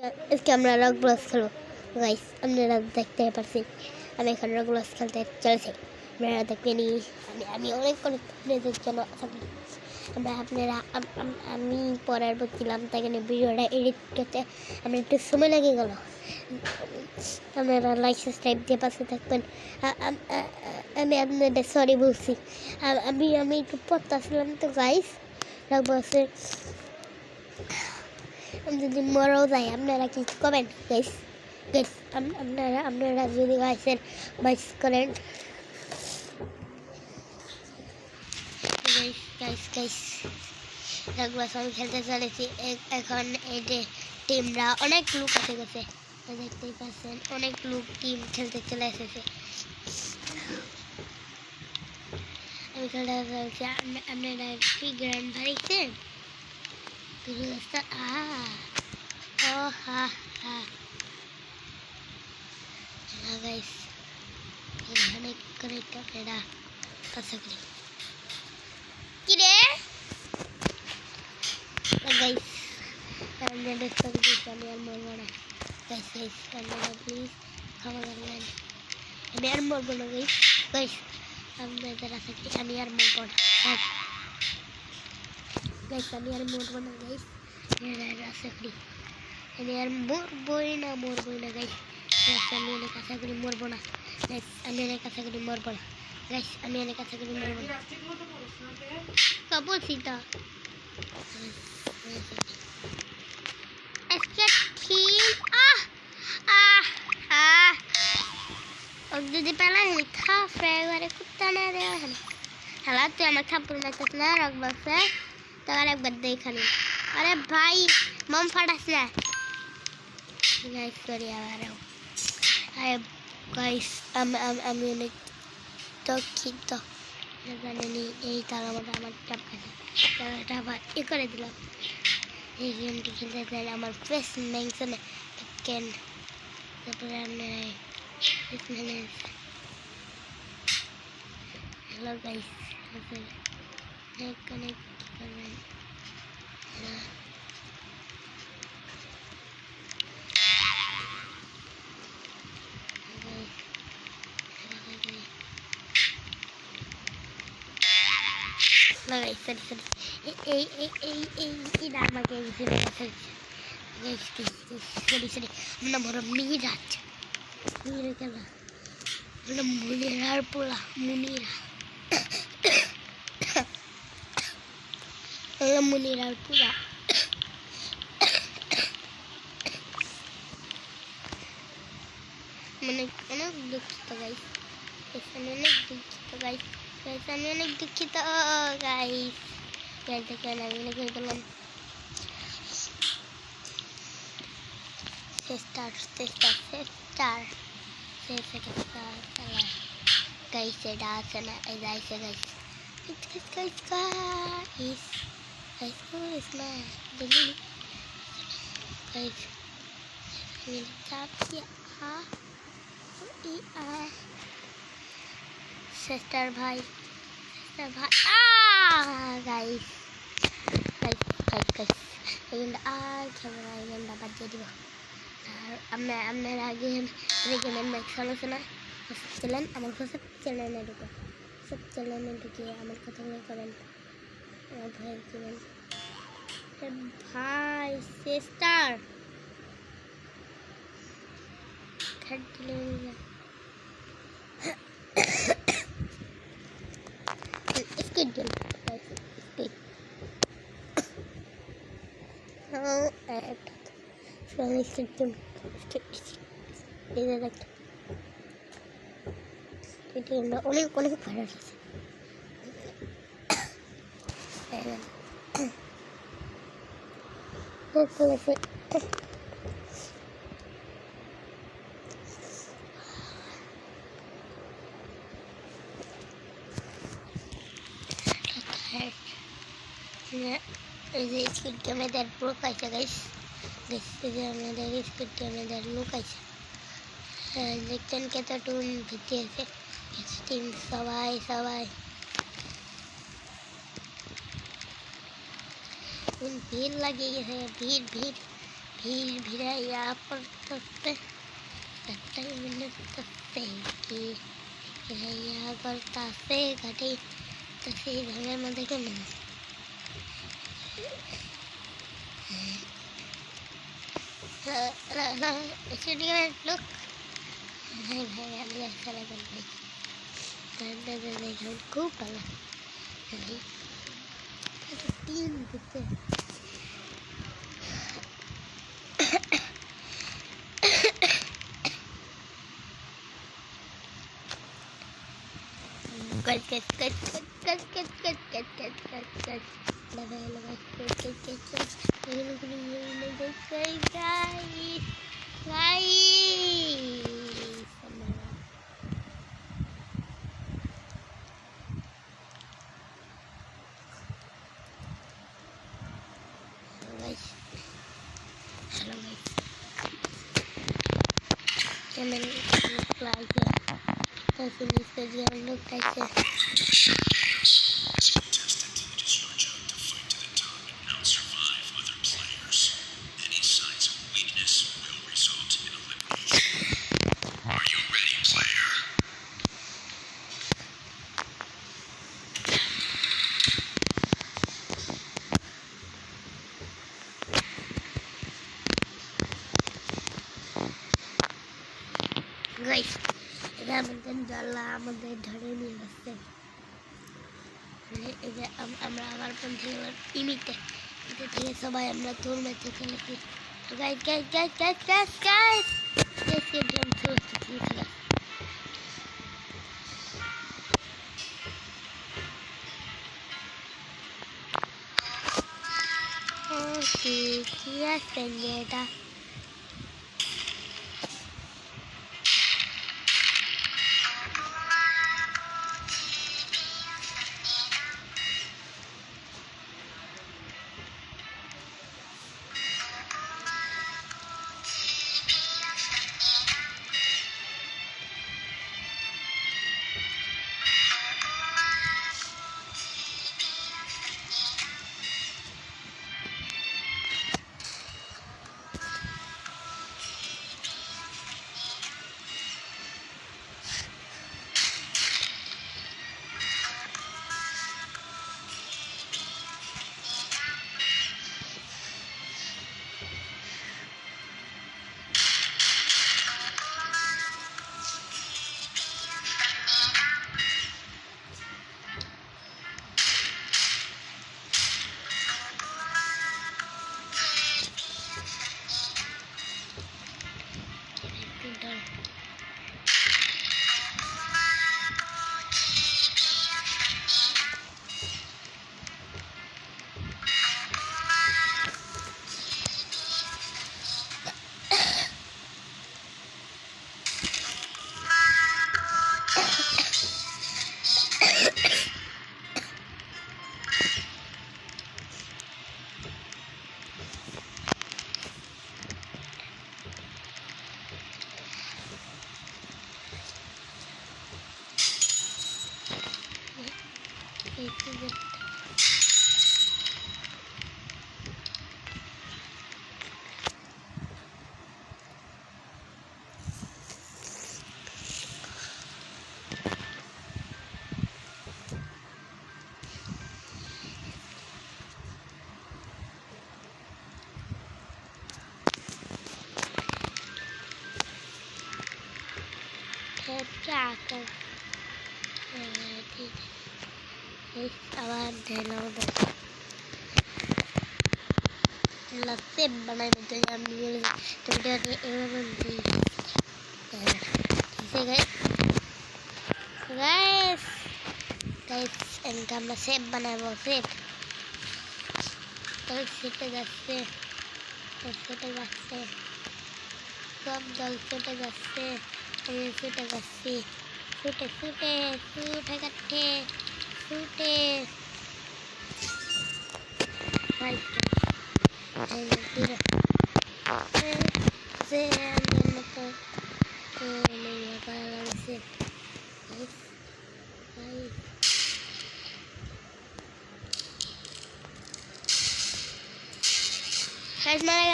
আজকে আমরা রগব্লস খেলবো গাইস। আপনারা দেখতে পাচ্ছেন আমি এখন রগব্লস খেলতে চলেছি। আপনারা দেখবেন আমি অনেক আপনাদের জন্য আপনারা আমি পড়ার বলছিলাম তাই জন্য ভিডিওটা এডিট করতে আমার একটু সময় লেগে গেল। আপনারা লাইক সাবস্ক্রাইব দিয়ে পাশে থাকবেন। আমি আপনাদের সরি বলছি। আমি একটু পড়তে আসলাম তো গাইস রগব্লসের। আমি যদি মরেও যাই আপনারা কি করবেন গাইস? আপনারা যদি গাইসের মাইস করেন গাইস রগব্লস আমি খেলতে চলেছি এখন। এই যে টিমরা অনেক লোক এসে গেছে, দেখতেই পাচ্ছেন অনেক লোক টিম খেলতে চলে এসেছে। আমি খেলতে চলেছি। আপনারা কি গ্র্যান্ড বাড়িছেন guys, এখানে করে ক্যামেরা কাছে করি কি রে গাইস। আপনাদের সব কিছু আমি আর মরবো না গাইস। আপনারা প্লিজ ক্ষমা করবেন, আমি আর মরবো না গাইস। আপনাদের আশা করি আমি আর মরবো না গাইস। আমি আর মরবো না গাইস, আশা করি আমি আর মরবই না গাইস। আমি অনেক আশা করি মরবো না গাইস। আমি অনেক আশা করি মরবো না গাইস। আমি অনেক আশা করি মরবো না বলছি তো। যদি পেলাম মিঠা ফ্রাই করে কুত্তা না দেওয়া হয় হ্যালো তুই আমার খাপুর মারছিস না রগব্লসে তো আরেকবার দেখানি। আরে ভাই মম ফাটাস না গাইস, সরি আবারও। আরে গাইস আমি অনেক দুঃখিত, জানেনি এই তালামাটা আমার টাকা আবার করে দিলাম। এই গেমটি খেলতে চাইলে আমার ফেস মেনশনে থাকেন। তারপরে হ্যালো গাইস, কানেক্ট করবেন আমাকে মিরাজ মুনিরার পোলা মুনিরার পোলা মানে অনেক দুঃখিত গাইস। আমি অনেক দুঃখিত গাইস। আমি অনেক দুঃখিত গাইস। দেখেন আমি অনেক হয়ে গেলাম গাইস। এটা আছে না এই যাইছে গাইস সিস্টার ভাই গাইস আর ক্যামেরা গেমটা বাজিয়ে দিব। আর আপনারা আগে গেমের ম্যাক্স আলোচনা ছিলেন আমার সব চ্যানেলে ঢুকে আমার কথাগুলো করেন। ভাই দিবেন ভাই সিস্টার স্কিড গেম অনেক ভাইরাস আছে। এই যে স্কুল ক্যামেরার লোক আছে গাইস, দেখতে যে আমাদের স্কুল ক্যামেরার লোক আছে। দেখছেন কতটুকু ভিত্তি আছে টিম সবাই ভিড় লাগিয়ে গেছে। ভিড় ভিড়াইয়া পড়তেছে ঘাটটাই মিলতেছে কি ভিড়াইয়া করতেছে ঘাটে তো সেই ঘরের মধ্যে কেন লোক ভাই ভাই আমি খেলা করবো খুব ভালো তিন দিতে Guys, এটা আমাদের জ্বালা আমাদের ধরে নিয়ে গেছে এই যে আমরা আবার টিমিতে এটা থেকে সবাই আমরা তোর ম্যাচে খেলেছি guys guys guys guys guys guys এসে গেম চলছে খেলা কি আছে এটা Tracker. Awan hello लगते बनाए बदल जाम लिए तो डरे एवं भी इसे गए guys guys इनका हमने सेब बनाया वो सेब तो सीटे गस्ते सब जल सीटे गस्ते सूटे गस्सी सूटे सूटे सूटे कट्ठे सूटे भाई से अंदर तो नहीं आता से guys